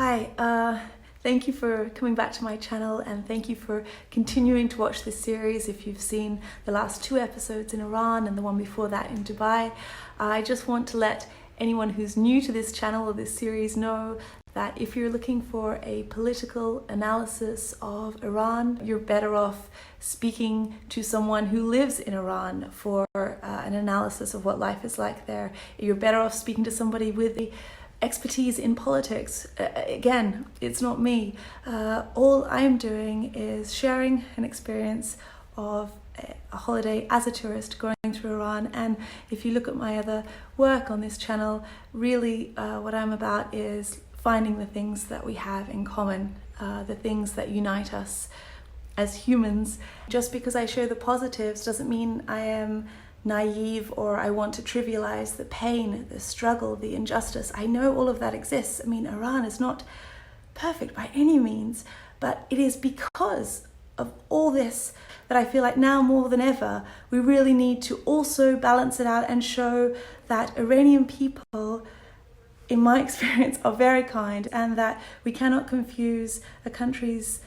Hi, thank you for coming back to my channel, and thank you for continuing to watch this series if you've seen the last 2 episodes in Iran and the one before that in Dubai. I just want to let anyone who's new to this channel or this series know that if you're looking for a political analysis of Iran, you're better off speaking to someone who lives in Iran for an analysis of what life is like there. You're better off speaking to somebody with the expertise in politics. Again, it's not me. All I'm doing is sharing an experience of a holiday as a tourist going through Iran. And if you look at my other work on this channel, really what I'm about is finding the things that we have in common, the things that unite us as humans. Just because I show the positives doesn't mean I am naive or I want to trivialize the pain, the struggle, the injustice. I know all of that exists. I mean, Iran is not perfect by any means, but it is because of all this that I feel like now more than ever, we really need to also balance it out and show that Iranian people, in my experience, are very kind, and that we cannot confuse a country's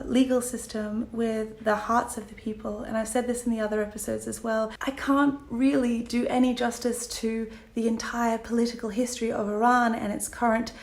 legal system with the hearts of the people. And I've said this in the other episodes as well. I can't really do any justice to the entire political history of Iran and its current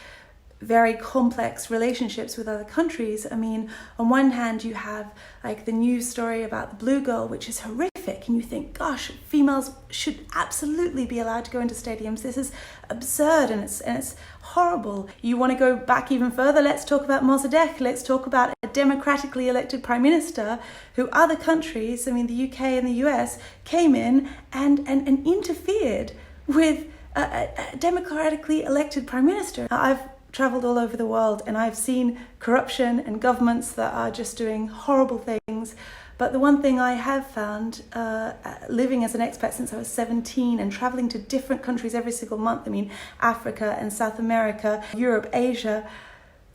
very complex relationships with other countries. I mean, on one hand, you have like the news story about the Blue Girl, which is horrific, and you think, gosh, females should absolutely be allowed to go into stadiums. This is absurd and it's horrible. You want to go back even further? Let's talk about Mossadegh. Let's talk about a democratically elected prime minister who other countries, I mean, the UK and the US, came in and interfered with a democratically elected prime minister. I've traveled all over the world and I've seen corruption and governments that are just doing horrible things. But the one thing I have found, living as an expat since I was 17 and traveling to different countries every single month, I mean, Africa and South America, Europe, Asia,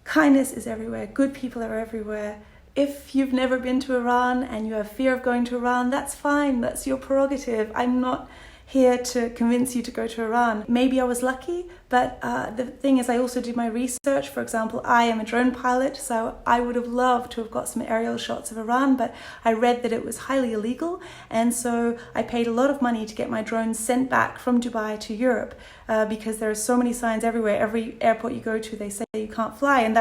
kindness is everywhere. Good people are everywhere. If you've never been to Iran and you have fear of going to Iran, that's fine. That's your prerogative. I'm not here to convince you to go to Iran. Maybe I was lucky, but the thing is I also do my research. For example, I am a drone pilot, so I would have loved to have got some aerial shots of Iran, but I read that it was highly illegal, and so I paid a lot of money to get my drones sent back from Dubai to Europe because there are so many signs everywhere. Every airport you go to, they say you can't fly, and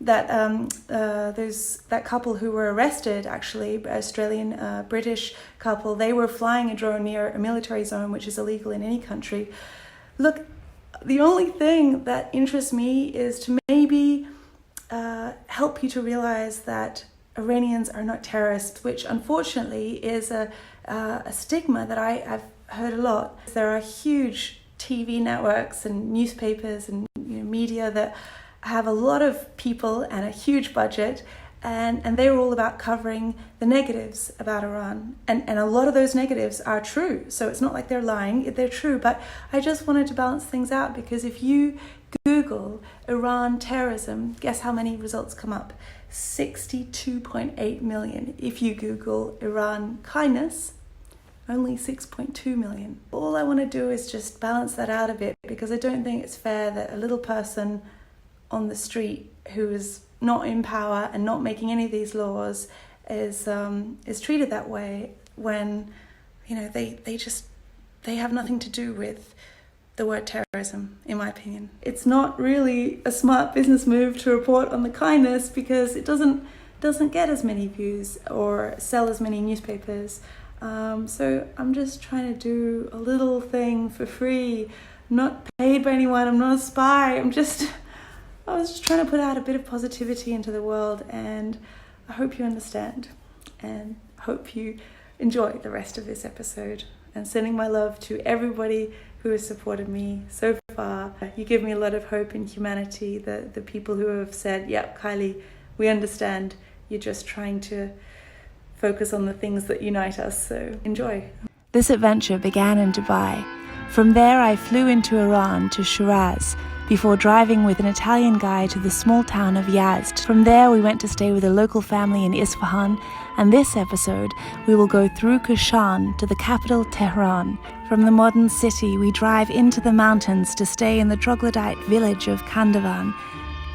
there's that couple who were arrested, actually, Australian British couple. They were flying a drone near a military zone, which is illegal in any country. Look, the only thing that interests me is to maybe help you to realize that Iranians are not terrorists, which unfortunately is a stigma that I've heard a lot. There are huge TV networks and newspapers and media that have a lot of people and a huge budget, and they were all about covering the negatives about Iran. And a lot of those negatives are true, so it's not like they're lying, they're true. But I just wanted to balance things out, because if you Google Iran terrorism, guess how many results come up? 62.8 million. If you Google Iran kindness, only 6.2 million. All I want to do is just balance that out a bit, because I don't think it's fair that a little person on the street who is not in power and not making any of these laws is treated that way when they have nothing to do with the word terrorism, in my opinion. It's not really a smart business move to report on the kindness, because it doesn't get as many views or sell as many newspapers. So I'm just trying to do a little thing for free. I'm not paid by anyone. I'm not a spy. I was just trying to put out a bit of positivity into the world, and I hope you understand, and hope you enjoy the rest of this episode. And sending my love to everybody who has supported me so far. You give me a lot of hope in humanity, the people who have said, yep, Kylie, we understand. You're just trying to focus on the things that unite us, so enjoy. This adventure began in Dubai. From there I flew into Iran to Shiraz, before driving with an Italian guide to the small town of Yazd. From there we went to stay with a local family in Isfahan, and this episode we will go through Kashan to the capital Tehran. From the modern city we drive into the mountains to stay in the troglodyte village of Kandavan.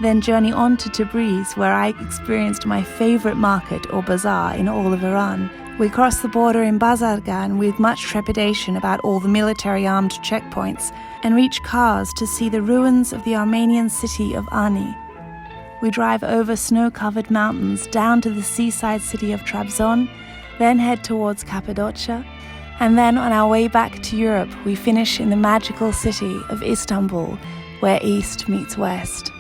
then journey on to Tabriz, where I experienced my favorite market or bazaar in all of Iran. We crossed the border in Bazargan with much trepidation about all the military armed checkpoints and reach Kars to see the ruins of the Armenian city of Ani. We drive over snow-covered mountains down to the seaside city of Trabzon, then head towards Cappadocia, and then on our way back to Europe we finish in the magical city of Istanbul, where East meets West.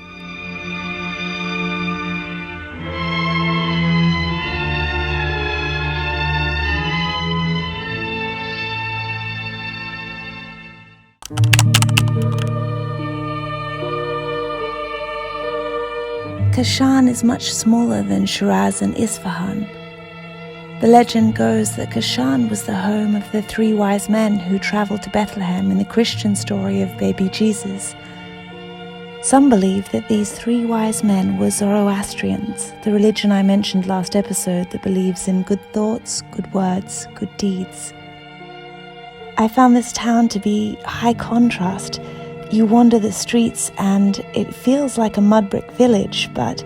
Kashan is much smaller than Shiraz and Isfahan. The legend goes that Kashan was the home of the 3 wise men who travelled to Bethlehem in the Christian story of baby Jesus. Some believe that these 3 wise men were Zoroastrians, the religion I mentioned last episode that believes in good thoughts, good words, good deeds. I found this town to be high contrast. You wander the streets and it feels like a mud brick village, but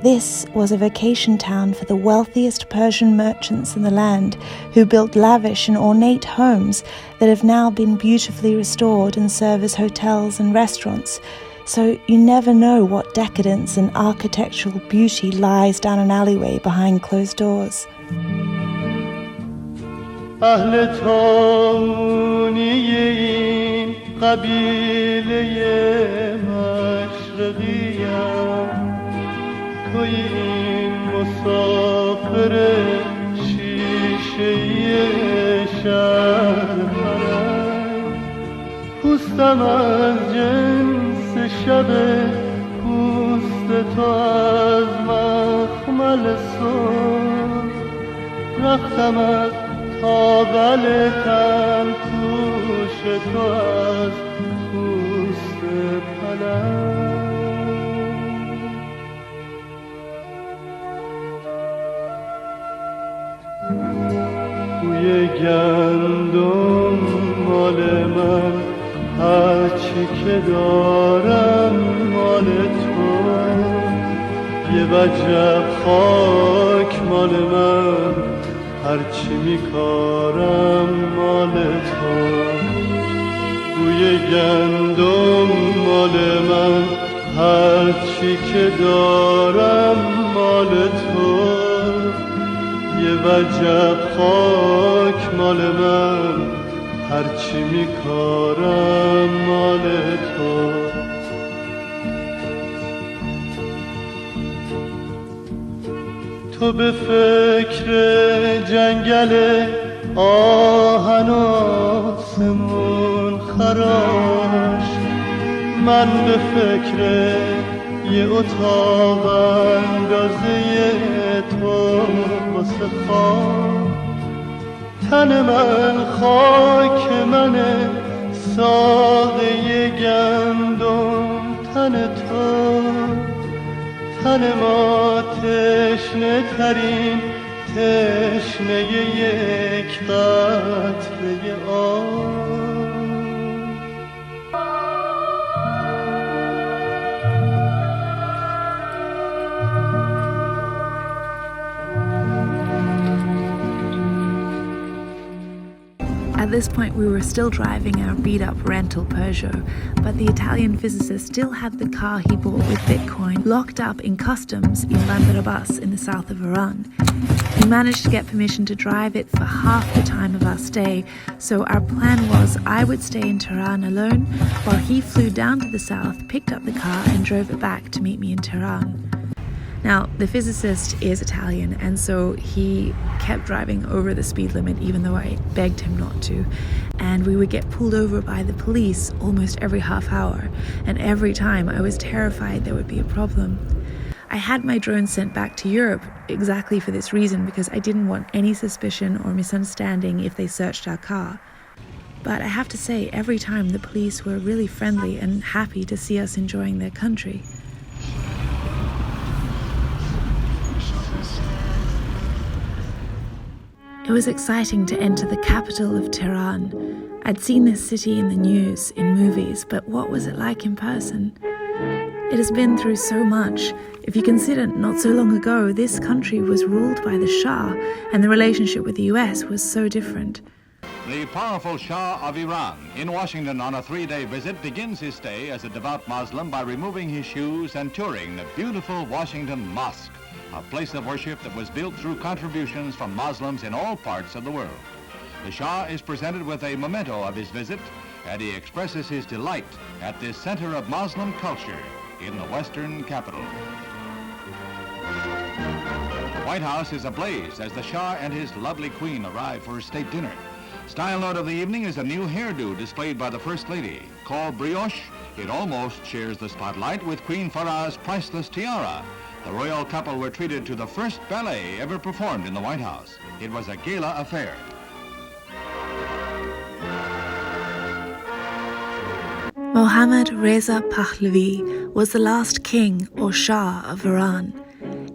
this was a vacation town for the wealthiest Persian merchants in the land who built lavish and ornate homes that have now been beautifully restored and serve as hotels and restaurants. So you never know what decadence and architectural beauty lies down an alleyway behind closed doors. قبیله مشرقیم توی این مسافر شیشه‌ای شهر پرم پوستم از جنس شب پوست تو از مخمل صبح رختم از تابل تن پوش تو از پوست پلنگ بوی گندم مال من هرچی که دارم مال تو یه وجب خاک مال من هرچی میکارم مال تو بوی گندم مال من هرچی که دارم مال تو یه وجب خاک مال من هرچی میکارم مال تو تو به فکر جنگل آهن و سمون خراش من به فکر یه اتاق اندازه تو واسه خواب تن من خاک منه ساقه گندم تن تو تن ما تشنه ترین تشنه یک قطره آب At this point we were still driving our beat-up rental Peugeot, but the Italian physicist still had the car he bought with Bitcoin locked up in customs in Bandar Abbas in the south of Iran. He managed to get permission to drive it for half the time of our stay, so our plan was I would stay in Tehran alone while he flew down to the south, picked up the car and drove it back to meet me in Tehran. Now, the physicist is Italian, and so he kept driving over the speed limit even though I begged him not to. And we would get pulled over by the police almost every half hour, and every time I was terrified there would be a problem. I had my drone sent back to Europe exactly for this reason, because I didn't want any suspicion or misunderstanding if they searched our car. But I have to say, every time the police were really friendly and happy to see us enjoying their country. It was exciting to enter the capital of Tehran. I'd seen this city in the news, in movies, but what was it like in person? It has been through so much. If you consider not so long ago, this country was ruled by the Shah, and the relationship with the US was so different. The powerful Shah of Iran in Washington on a 3-day visit begins his stay as a devout Muslim by removing his shoes and touring the beautiful Washington Mosque, a place of worship that was built through contributions from Muslims in all parts of the world. The Shah is presented with a memento of his visit, and he expresses his delight at this center of Muslim culture in the Western capital. The White House is ablaze as the Shah and his lovely queen arrive for a state dinner. Style note of the evening is a new hairdo displayed by the First Lady. Called brioche, it almost shares the spotlight with Queen Farah's priceless tiara. The royal couple were treated to the first ballet ever performed in the White House. It was a gala affair. Mohammad Reza Pahlavi was the last king or Shah of Iran.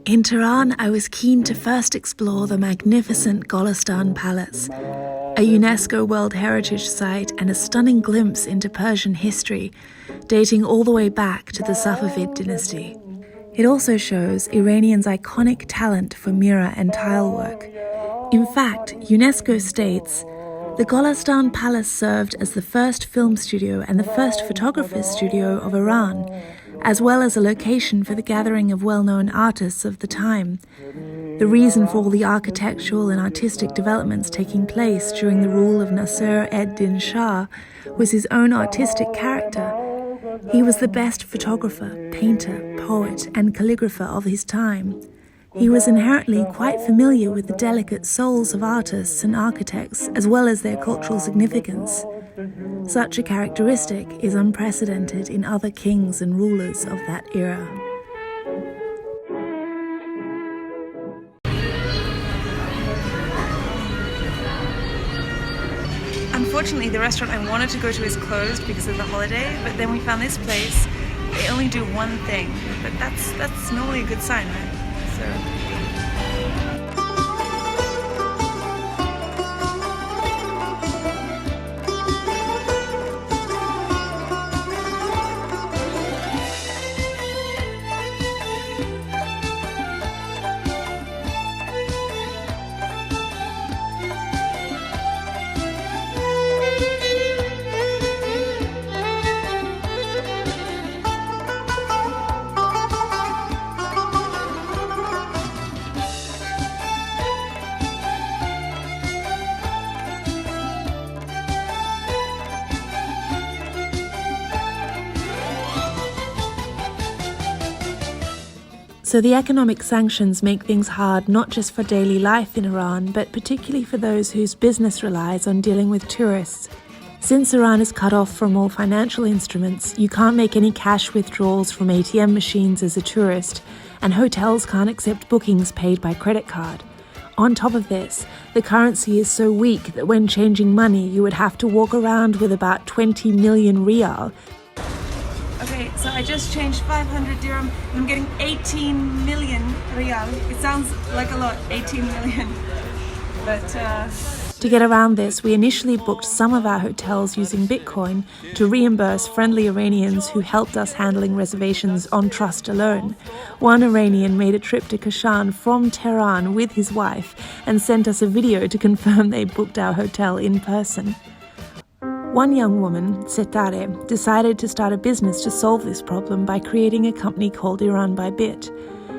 In Tehran, I was keen to first explore the magnificent Golestan Palace, a UNESCO World Heritage Site and a stunning glimpse into Persian history, dating all the way back to the Safavid dynasty. It also shows Iranians' iconic talent for mirror and tile work. In fact, UNESCO states, the Golestan Palace served as the first film studio and the first photographer's studio of Iran, as well as a location for the gathering of well-known artists of the time. The reason for all the architectural and artistic developments taking place during the rule of Nasser ed-Din Shah was his own artistic character. He was the best photographer, painter, poet, and calligrapher of his time. He was inherently quite familiar with the delicate souls of artists and architects, as well as their cultural significance. Such a characteristic is unprecedented in other kings and rulers of that era. Unfortunately, the restaurant I wanted to go to is closed because of the holiday, but then we found this place. They only do one thing, but that's normally a good sign, right? So. So the economic sanctions make things hard not just for daily life in Iran, but particularly for those whose business relies on dealing with tourists. Since Iran is cut off from all financial instruments, you can't make any cash withdrawals from ATM machines as a tourist, and hotels can't accept bookings paid by credit card. On top of this, the currency is so weak that when changing money, you would have to walk around with about 20 million riyal. Okay, so I just changed 500 dirham and I'm getting 18 million riyal. It sounds like a lot, 18 million. But To get around this, we initially booked some of our hotels using Bitcoin to reimburse friendly Iranians who helped us handling reservations on trust alone. One Iranian made a trip to Kashan from Tehran with his wife and sent us a video to confirm they booked our hotel in person. One young woman, Setareh, decided to start a business to solve this problem by creating a company called Iran by Bit.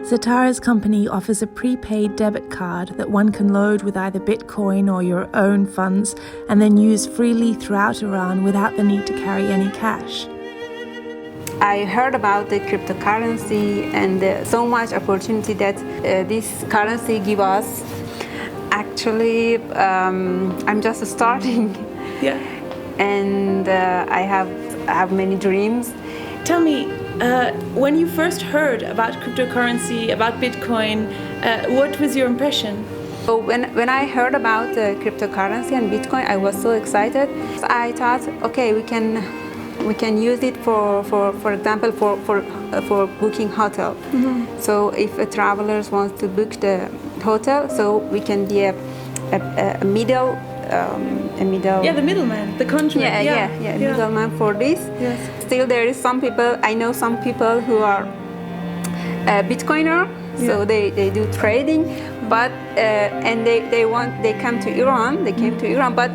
Setareh's company offers a prepaid debit card that one can load with either Bitcoin or your own funds and then use freely throughout Iran without the need to carry any cash. I heard about the cryptocurrency and so much opportunity that this currency give us. Actually, I'm just starting. yeah. And I have many dreams. Tell me, when you first heard about cryptocurrency, about Bitcoin, what was your impression? So when I heard about cryptocurrency and Bitcoin, I was so excited. So I thought, okay, we can use it for example for booking hotel. Mm-hmm. So if a travelers wants to book the hotel, so we can be a middle a middle. Yeah, the middleman, the conduit. Middleman for this. Yes. Still, there is some people. I know some people who are Bitcoiner, so they do trading, but and they come to Iran. They came to Iran, but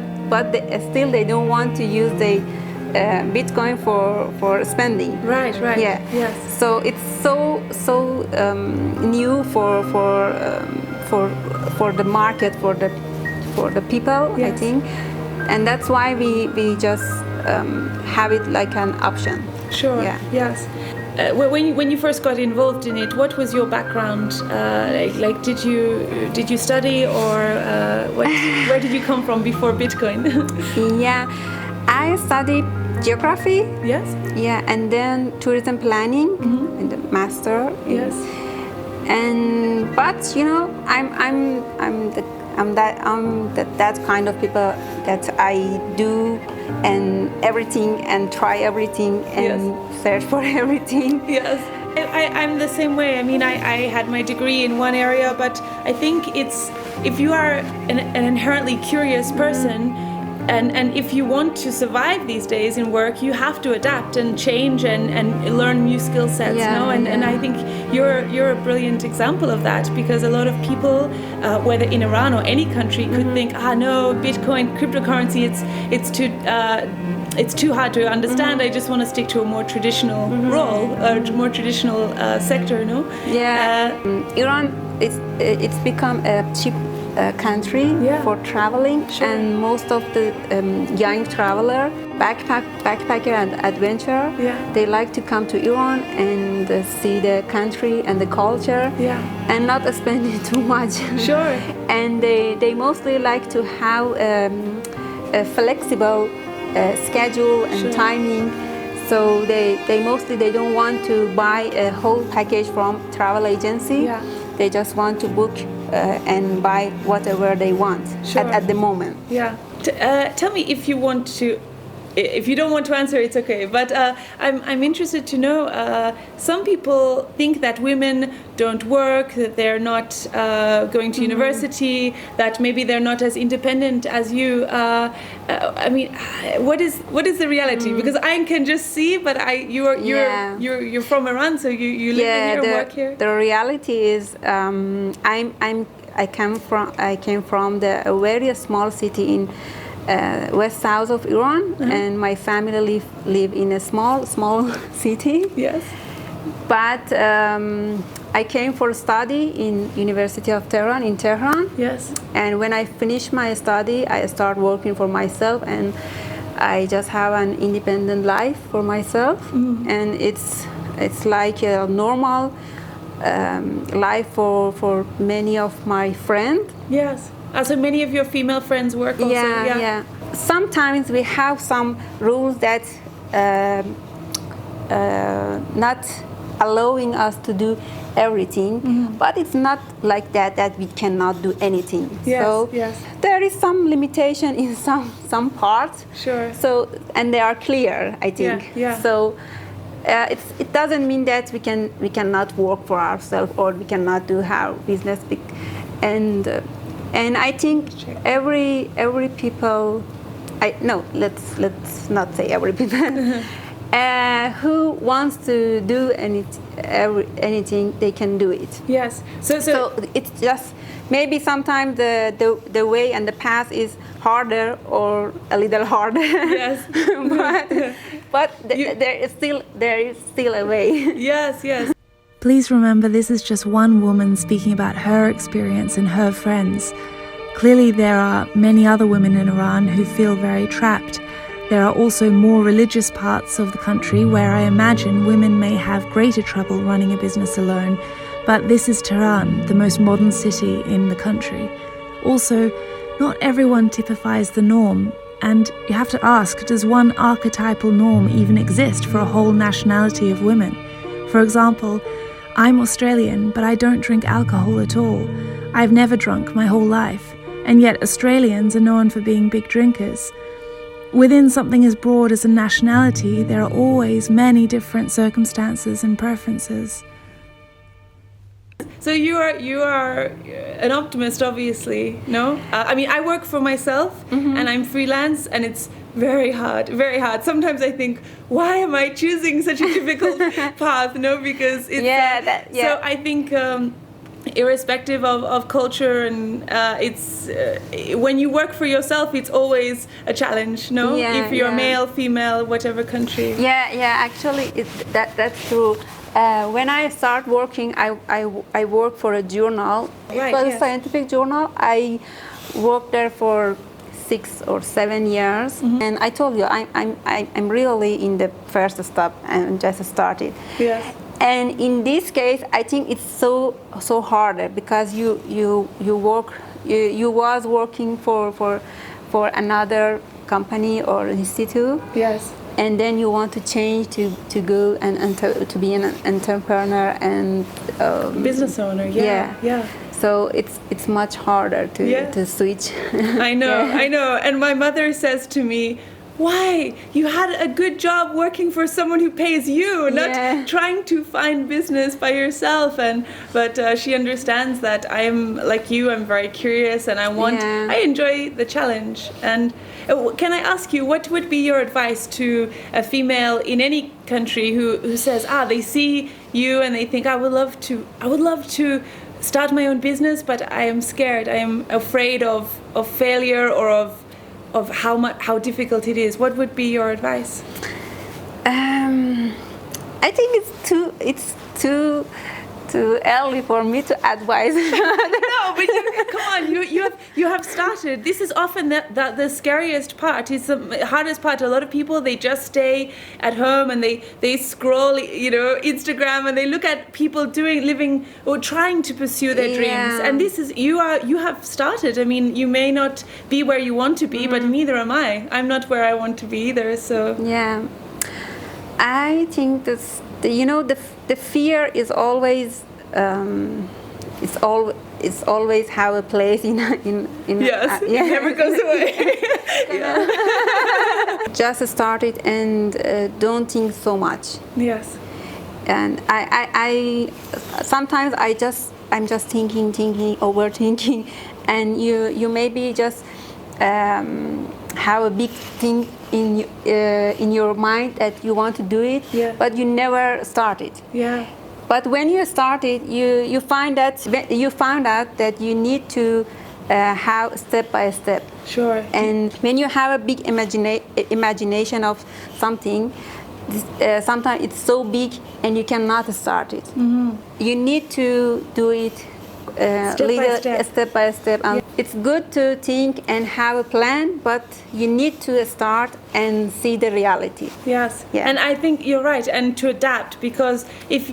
still they don't want to use the Bitcoin for spending. Right. Yeah. Yes. So it's so new for the market, for the people, Yes. I think, and that's why we just have it like an option. Sure. Yeah. Yes. When you first got involved in it, what was your background? Like, did you study, or where did you come from before Bitcoin? Yeah, I studied geography. Yes. Yeah, and then tourism planning in the master. Yes. And but you know, I'm that kind of people that I do and everything and try everything and search for everything. Yes. I'm the same way. I mean, I had my degree in one area, but I think it's, if you are an inherently curious person, and if you want to survive these days in work, you have to adapt and change and learn new skill sets. And I think you're a brilliant example of that, because a lot of people, whether in Iran or any country, could think, no, Bitcoin, cryptocurrency, it's too hard to understand. I just want to stick to a more traditional role, or more traditional sector. No. Yeah. Iran, it's become a cheap country for traveling, and most of the young traveler, backpacker and adventurer, they like to come to Iran and see the country and the culture, and not spend too much. Sure. And they mostly like to have a flexible schedule and timing. So they mostly don't want to buy a whole package from travel agency. Yeah. They just want to book and buy whatever they want at the moment. Yeah. Tell me if you want to. If you don't want to answer, it's okay. But I'm interested to know. Some people think that women don't work, that they're not going to university, that maybe they're not as independent as you. I mean, what is the reality? Because I can just see, but you're from Iran, so you live here, work here. The reality is, I came from a very small city in west south of Iran, and my family live in a small city. Yes. But I came for study in University of Tehran in Tehran. Yes. And when I finished my study, I started working for myself, and I just have an independent life for myself. And it's like a normal life for many of my friends. Yes. So many of your female friends work also. Yeah. Sometimes we have some rules that not allowing us to do everything, but it's not like that we cannot do anything. So there is some limitation in some parts. Sure. So, and they are clear, I think. Yeah. So it doesn't mean that we cannot work for ourselves, or we cannot do our business. And I think every people, let's not say every people, who wants to do anything, they can do it. Yes. So it's just maybe sometimes the way and the path is harder or a little harder. Yes. but there is still a way. Yes. Please remember, this is just one woman speaking about her experience and her friends. Clearly there are many other women in Iran who feel very trapped. There are also more religious parts of the country where I imagine women may have greater trouble running a business alone, but this is Tehran, the most modern city in the country. Also, not everyone typifies the norm, and you have to ask, does one archetypal norm even exist for a whole nationality of women? For example, I'm Australian, but I don't drink alcohol at all. I've never drunk my whole life, and yet Australians are known for being big drinkers. Within something as broad as a nationality, there are always many different circumstances and preferences. So you are an optimist, obviously. No, I mean, I work for myself, and I'm freelance, and it's very hard, very hard. Sometimes I think, why am I choosing such a difficult path? No, because it's So I think. Irrespective of culture, and it's when you work for yourself, it's always a challenge. No, if you're male, female, whatever country. Actually, that's true. When I start working, I work for a journal. Right, it was a scientific journal. I worked there for 6 or 7 years, and I told you I'm really in the first step and just started. Yes. And in this case, I think it's so harder because you was working for another company or institute. Yes. And then you want to change to go and to be an entrepreneur and business owner. Yeah. So it's much harder to switch. I know. And my mother says to me, why? You had a good job working for someone who pays you, not trying to find business by yourself. But she understands that I am like you. I'm very curious, and I enjoy the challenge. And can I ask you, what would be your advice to a female in any country who says, they see you and they think, I would love to start my own business, but I am scared. I am afraid of failure or of how difficult it is. What would be your advice? I think it's too early for me to advise. No, but come on, you have started. This is often the scariest part. It's the hardest part. A lot of people, they just stay at home and they scroll, Instagram, and they look at people living or trying to pursue their dreams. And this is you have started. I mean, you may not be where you want to be, but neither am I. I'm not where I want to be either. So I think the fear is always it's always have a place in yes, it never goes away. Just start it and don't think so much. Yes. And I sometimes I'm just thinking, overthinking, and you maybe just have a big thing in your mind that you want to do it, but you never start it. But when you start it, you find out that you need to have step by step. Sure. And when you have a big imagination of something, sometimes it's so big and you cannot start it. You need to do it step by step. And it's good to think and have a plan, but you need to start and see the reality. Yes. And I think you're right, and to adapt, because if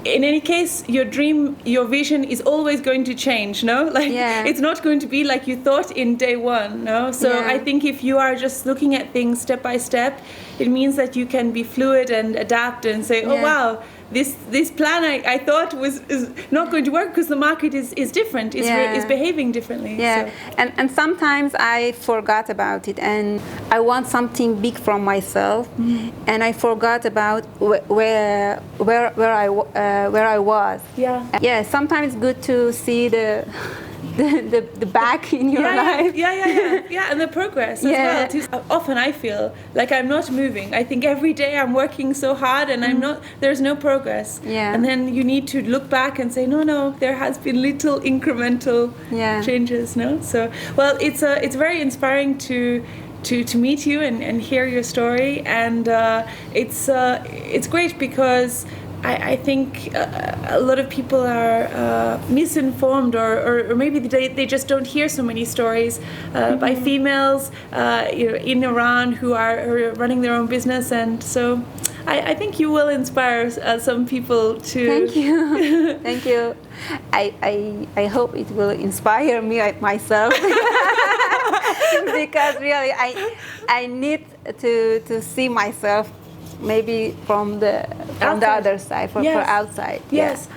in any case, your dream, your vision is always going to change, no? It's not going to be like you thought in day one, no? So I think if you are just looking at things step by step, it means that you can be fluid and adapt and say, oh wow, this plan I thought is not going to work because the market is different, is behaving differently. So. And sometimes I forgot about it, and I want something big from myself, and I forgot about where I was. Sometimes it's good to see the back in your life. And the progress as well. Often I feel like I'm not moving. I think every day I'm working so hard and there's no progress. And then you need to look back and say, no, there has been little incremental changes, no? So, well, it's very inspiring to meet you and hear your story, and it's great because I think a lot of people are misinformed, or maybe they just don't hear so many stories by females in Iran who are running their own business, and so I think you will inspire some people to. Thank you. Thank you. I hope it will inspire me myself because really I need to see myself maybe from the other side, for outside. Yes.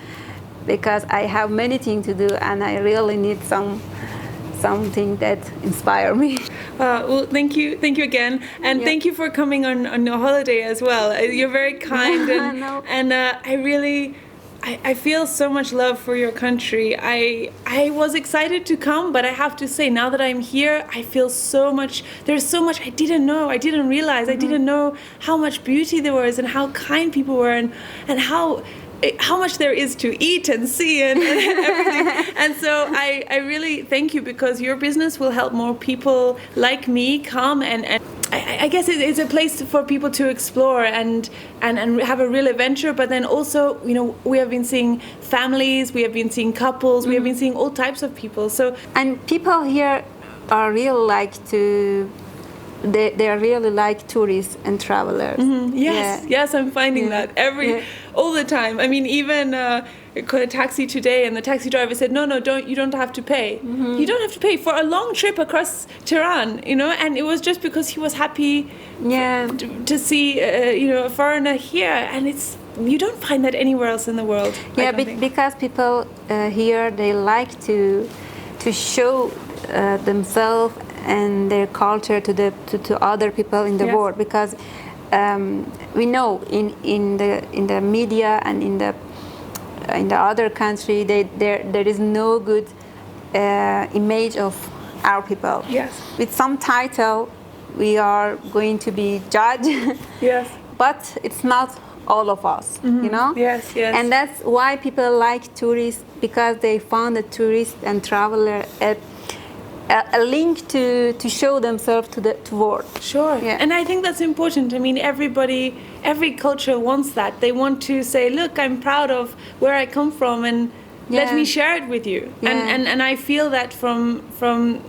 Because I have many things to do and I really need something that inspire me. Well, thank you again, and thank you for coming on your holiday as well. You're very kind, and I really I feel so much love for your country. I was excited to come, but I have to say, now that I'm here, I feel so much, there's so much I didn't know, I didn't realize, I didn't know how much beauty there was and how kind people were and how much there is to eat and see and everything. And so I really thank you, because your business will help more people like me come, and I guess it's a place for people to explore and have a real adventure. But then also, you know, we have been seeing families, we have been seeing couples, we have been seeing all types of people. So, and people here are really they are really like tourists and travelers. Yes, I'm finding that all the time. I mean, even I caught a taxi today, and the taxi driver said, "No, you don't have to pay. You don't have to pay for a long trip across Tehran." You know, and it was just because he was happy to see a foreigner here, and you don't find that anywhere else in the world. Yeah, because people here, they like to show themselves and their culture to other people in the world, because we know in the media and in the other country there is no good image of our people. Yes. With some title we are going to be judged. Yes. But it's not all of us, you know? Yes. And that's why people like tourists, because they found a tourist and traveler a link to show themselves to the world. Sure. Yeah. And I think that's important. I mean, every culture wants that. They want to say, look, I'm proud of where I come from, and let me share it with you. Yeah. And I feel that from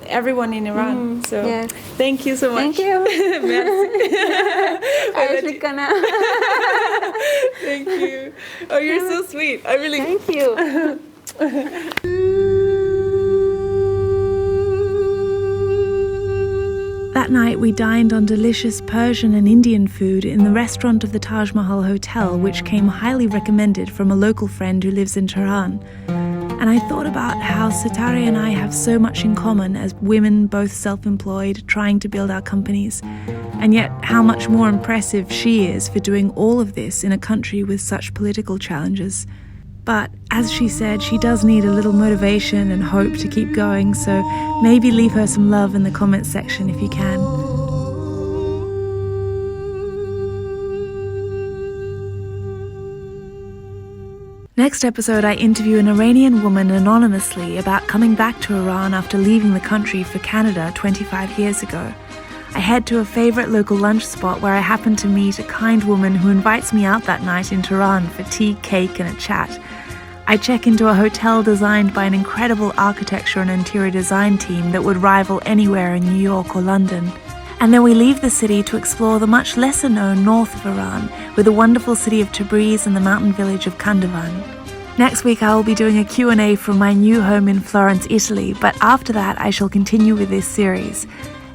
everyone in Iran. So thank you so much. Thank you. Thank you. Oh, you're so sweet. I really thank you. That night we dined on delicious Persian and Indian food in the restaurant of the Taj Mahal Hotel, which came highly recommended from a local friend who lives in Tehran. And I thought about how Setareh and I have so much in common as women, both self-employed, trying to build our companies, and yet how much more impressive she is for doing all of this in a country with such political challenges. But as she said, she does need a little motivation and hope to keep going, so maybe leave her some love in the comments section if you can. Next episode, I interview an Iranian woman anonymously about coming back to Iran after leaving the country for Canada 25 years ago. I head to a favorite local lunch spot where I happen to meet a kind woman who invites me out that night in Tehran for tea, cake, and a chat. I check into a hotel designed by an incredible architecture and interior design team that would rival anywhere in New York or London. And then we leave the city to explore the much lesser known north of Iran, with the wonderful city of Tabriz and the mountain village of Kandavan. Next week I will be doing a Q&A from my new home in Florence, Italy, but after that I shall continue with this series.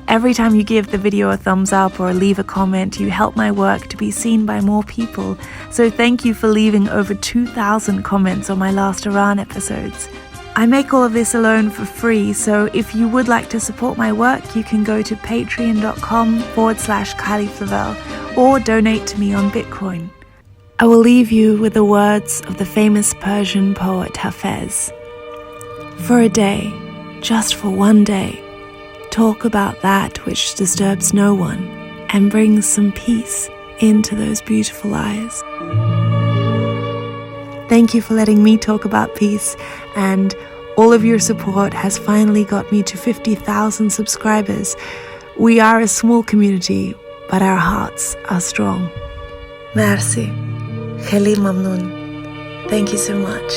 Every time you give the video a thumbs up or leave a comment, you help my work to be seen by more people. So thank you for leaving over 2,000 comments on my last Iran episodes. I make all of this alone for free, so if you would like to support my work, you can go to patreon.com/Kylie Flavel or donate to me on Bitcoin. I will leave you with the words of the famous Persian poet Hafez. For a day, just for one day, talk about that which disturbs no one and brings some peace into those beautiful eyes. Thank you for letting me talk about peace, and all of your support has finally got me to 50,000 subscribers. We are a small community, but our hearts are strong. Merci. Kheli mamnoon. Thank you so much.